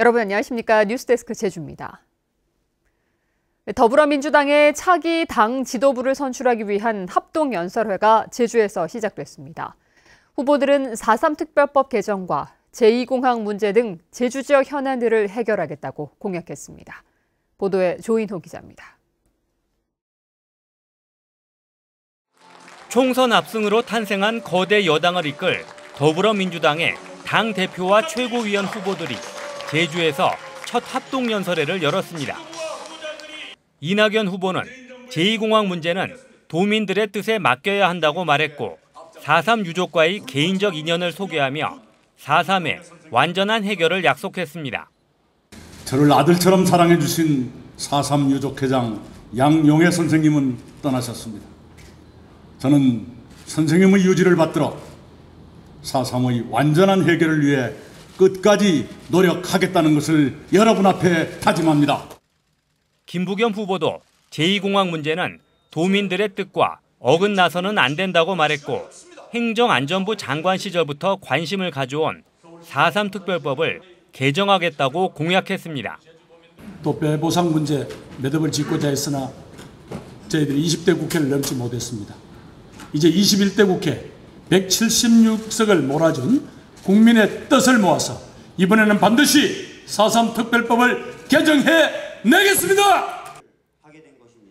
여러분 안녕하십니까? 뉴스데스크 제주입니다. 더불어민주당의 차기 당 지도부를 선출하기 위한 합동연설회가 제주에서 시작됐습니다. 후보들은 4.3 특별법 개정과 제2공항 문제 등 제주 지역 현안들을 해결하겠다고 공약했습니다. 보도에 조인호 기자입니다. 총선 압승으로 탄생한 거대 여당을 이끌 더불어민주당의 당대표와 최고위원 후보들이 제주에서 첫 합동연설회를 열었습니다. 이낙연 후보는 제2공항 문제는 도민들의 뜻에 맡겨야 한다고 말했고 4.3 유족과의 개인적 인연을 소개하며 4.3의 완전한 해결을 약속했습니다. 저를 아들처럼 사랑해 주신 4.3 유족회장 양용애 선생님은 떠나셨습니다. 저는 선생님의 유지를 받들어 4.3의 완전한 해결을 위해 끝까지 노력하겠다는 것을 여러분 앞에 다짐합니다. 김부겸 후보도 제2공항 문제는 도민들의 뜻과 어긋나서는 안 된다고 말했고 행정안전부 장관 시절부터 관심을 가져온 4.3 특별법을 개정하겠다고 공약했습니다. 또 배보상 문제 매듭을 짓고자 했으나 저희들이 20대 국회를 넘지 못했습니다. 이제 21대 국회 176석을 몰아준 국민의 뜻을 모아서 이번에는 반드시 4.3 특별법을 개정해내겠습니다.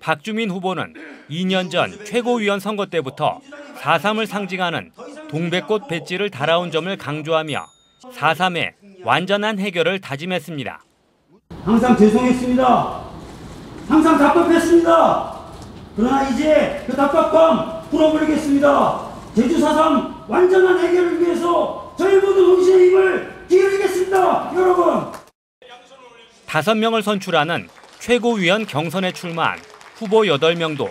박주민 후보는 2년 전 최고위원 선거 때부터 4.3을 상징하는 동백꽃 배지를 달아온 점을 강조하며 4.3의 완전한 해결을 다짐했습니다. 항상 죄송했습니다. 항상 답답했습니다. 그러나 이제 그 답답함 풀어버리겠습니다. 제주 4.3 완전한 해결을 위해서 저희 모두 동시에 힘을 기울이겠습니다. 여러분. 5명을 선출하는 최고위원 경선에 출마한 후보 8명도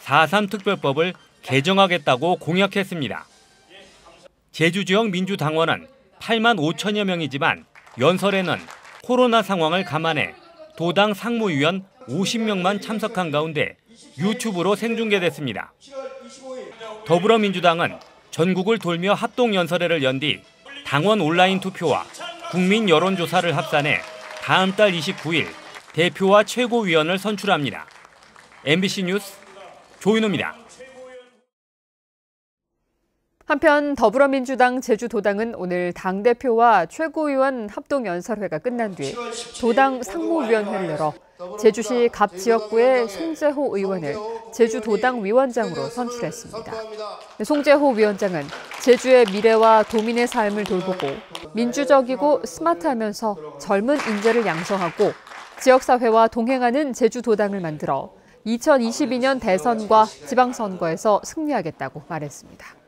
4.3 특별법을 개정하겠다고 공약했습니다. 제주 지역 민주당원은 8만 5천여 명이지만 연설에는 코로나 상황을 감안해 도당 상무위원 50명만 참석한 가운데 유튜브로 생중계됐습니다. 더불어민주당은 전국을 돌며 합동연설회를 연 뒤 당원 온라인 투표와 국민 여론조사를 합산해 다음 달 29일 대표와 최고위원을 선출합니다. MBC 뉴스 조인호입니다. 한편 더불어민주당 제주도당은 오늘 당대표와 최고위원 합동연설회가 끝난 뒤 도당 상무위원회를 열어 제주시 갑 지역구의 송재호 의원을 제주도당 위원장으로 선출했습니다. 송재호 위원장은 제주의 미래와 도민의 삶을 돌보고 민주적이고 스마트하면서 젊은 인재를 양성하고 지역사회와 동행하는 제주도당을 만들어 2022년 대선과 지방선거에서 승리하겠다고 말했습니다.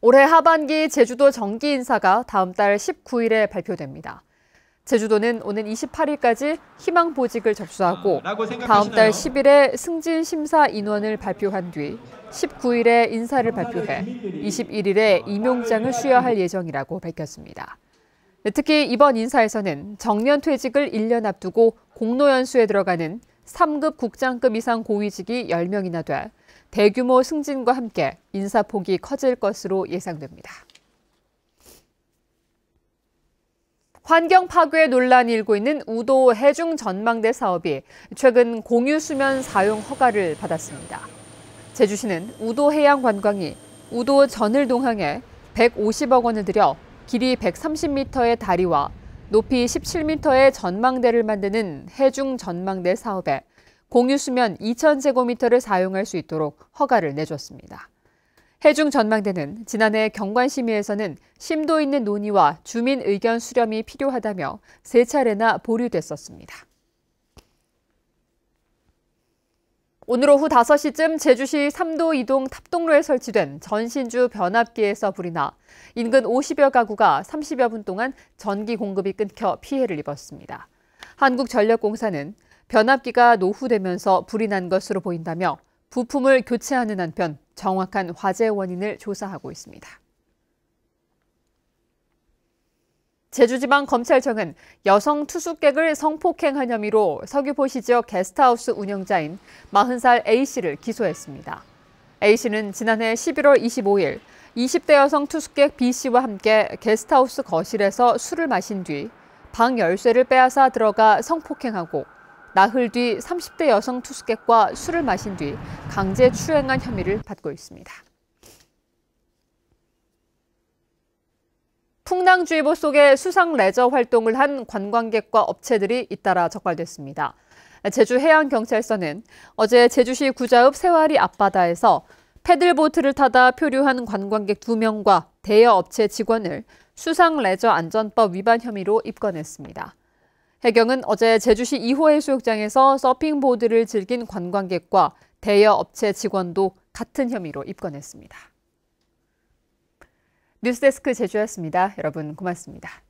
올해 하반기 제주도 정기 인사가 다음 달 19일에 발표됩니다. 제주도는 오는 28일까지 희망보직을 접수하고 다음 달 10일에 승진 심사 인원을 발표한 뒤 19일에 인사를 발표해 21일에 임용장을 수여할 예정이라고 밝혔습니다. 특히 이번 인사에서는 정년퇴직을 1년 앞두고 공로연수에 들어가는 3급 국장급 이상 고위직이 10명이나 돼 대규모 승진과 함께 인사폭이 커질 것으로 예상됩니다. 환경 파괴 논란이 일고 있는 우도 해중 전망대 사업이 최근 공유수면 사용 허가를 받았습니다. 제주시는 우도 해양관광이 우도 전을 동항에 150억 원을 들여 길이 130m의 다리와 높이 17m의 전망대를 만드는 해중 전망대 사업에 공유수면 2,000제곱미터를 사용할 수 있도록 허가를 내줬습니다. 해중 전망대는 지난해 경관심의에서는 심도 있는 논의와 주민 의견 수렴이 필요하다며 3차례나 보류됐었습니다. 오늘 오후 5시쯤 제주시 3도 2동 탑동로에 설치된 전신주 변압기에서 불이 나 인근 50여 가구가 30여 분 동안 전기 공급이 끊겨 피해를 입었습니다. 한국전력공사는 변압기가 노후되면서 불이 난 것으로 보인다며 부품을 교체하는 한편 정확한 화재 원인을 조사하고 있습니다. 제주지방검찰청은 여성 투숙객을 성폭행한 혐의로 서귀포시 지역 게스트하우스 운영자인 40살 A씨를 기소했습니다. A씨는 지난해 11월 25일 20대 여성 투숙객 B씨와 함께 게스트하우스 거실에서 술을 마신 뒤 방 열쇠를 빼앗아 들어가 성폭행하고 나흘 뒤 30대 여성 투숙객과 술을 마신 뒤 강제 추행한 혐의를 받고 있습니다. 풍랑주의보 속에 수상 레저 활동을 한 관광객과 업체들이 잇따라 적발됐습니다. 제주해양경찰서는 어제 제주시 구자읍 세와리 앞바다에서 패들보트를 타다 표류한 관광객 2명과 대여업체 직원을 수상 레저 안전법 위반 혐의로 입건했습니다. 해경은 어제 제주시 2호 해수욕장에서 서핑보드를 즐긴 관광객과 대여업체 직원도 같은 혐의로 입건했습니다. 뉴스데스크 제주였습니다. 여러분 고맙습니다.